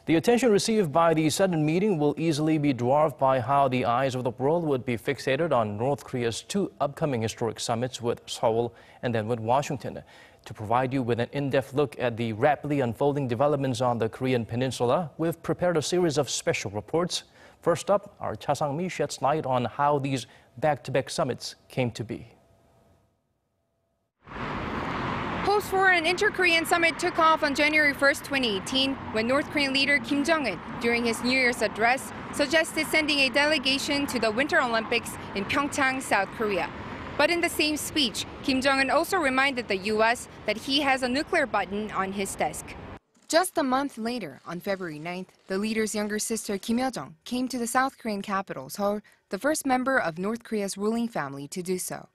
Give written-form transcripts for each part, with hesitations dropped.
The attention received by the sudden meeting will easily be dwarfed by how the eyes of the world would be fixated on North Korea's two upcoming historic summits with Seoul and then with Washington. To provide you with an in-depth look at the rapidly unfolding developments on the Korean peninsula, we've prepared a series of special reports. First up, our Cha Sang-mi sheds light on how these back-to-back summits came to be. Hopes for an inter-Korean summit took off on January 1st, 2018, when North Korean leader Kim Jong-un, during his New Year's address, suggested sending a delegation to the Winter Olympics in PyeongChang, South Korea. But in the same speech, Kim Jong-un also reminded the U.S. that he has a nuclear button on his desk. Just a month later, on February 9th, the leader's younger sister Kim Yo-jong came to the South Korean capital, Seoul, the first member of North Korea's ruling family to do so.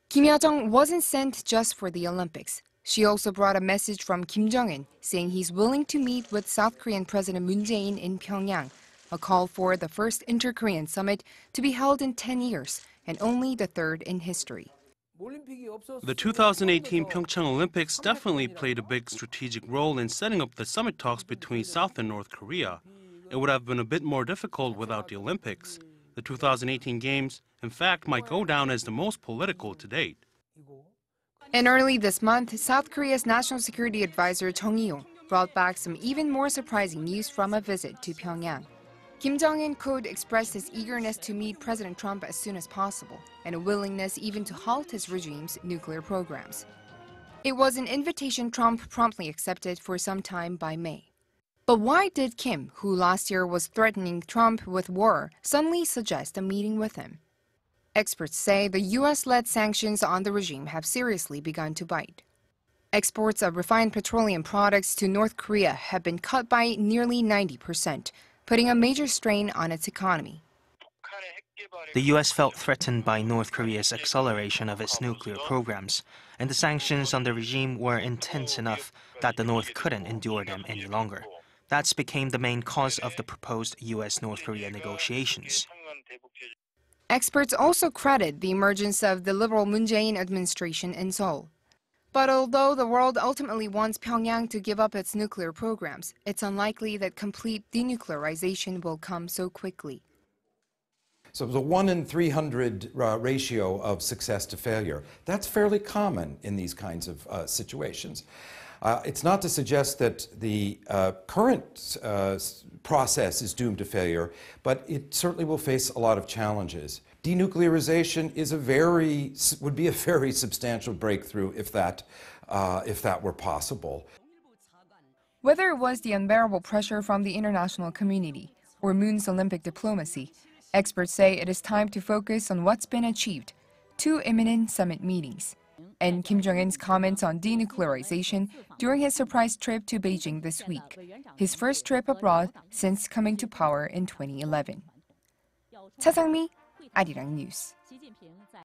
Kim Yo-jong wasn't sent just for the Olympics. She also brought a message from Kim Jong-un, saying he's willing to meet with South Korean President Moon Jae-in in Pyongyang, a call for the first inter-Korean summit to be held in 10 years, and only the third in history. The 2018 PyeongChang Olympics definitely played a big strategic role in setting up the summit talks between South and North Korea. It would have been a bit more difficult without the Olympics. The 2018 Games, in fact, might go down as the most political to date. And early this month, South Korea's National Security Advisor Chung Eui-yong brought back some even more surprising news from a visit to Pyongyang. Kim Jong-un could express his eagerness to meet President Trump as soon as possible, and a willingness even to halt his regime's nuclear programs. It was an invitation Trump promptly accepted for some time by May. But why did Kim, who last year was threatening Trump with war, suddenly suggest a meeting with him? Experts say the U.S.-led sanctions on the regime have seriously begun to bite. Exports of refined petroleum products to North Korea have been cut by nearly 90%, putting a major strain on its economy. The U.S. felt threatened by North Korea's acceleration of its nuclear programs, and the sanctions on the regime were intense enough that the North couldn't endure them any longer. That became the main cause of the proposed U.S.-North Korea negotiations. Experts also credit the emergence of the liberal Moon Jae-in administration in Seoul. But although the world ultimately wants Pyongyang to give up its nuclear programs, it's unlikely that complete denuclearization will come so quickly. So it was a 1 in 300 ratio of success to failure. That's fairly common in these kinds of situations. It's not to suggest that the current process is doomed to failure, but it certainly will face a lot of challenges. Denuclearization is would be a very substantial breakthrough if that were possible. Whether it was the unbearable pressure from the international community or Moon's Olympic diplomacy, experts say it is time to focus on what's been achieved: 2 imminent summit meetings, and Kim Jong-un's comments on denuclearization during his surprise trip to Beijing this week, his first trip abroad since coming to power in 2011. Cha Sang-mi, Arirang News.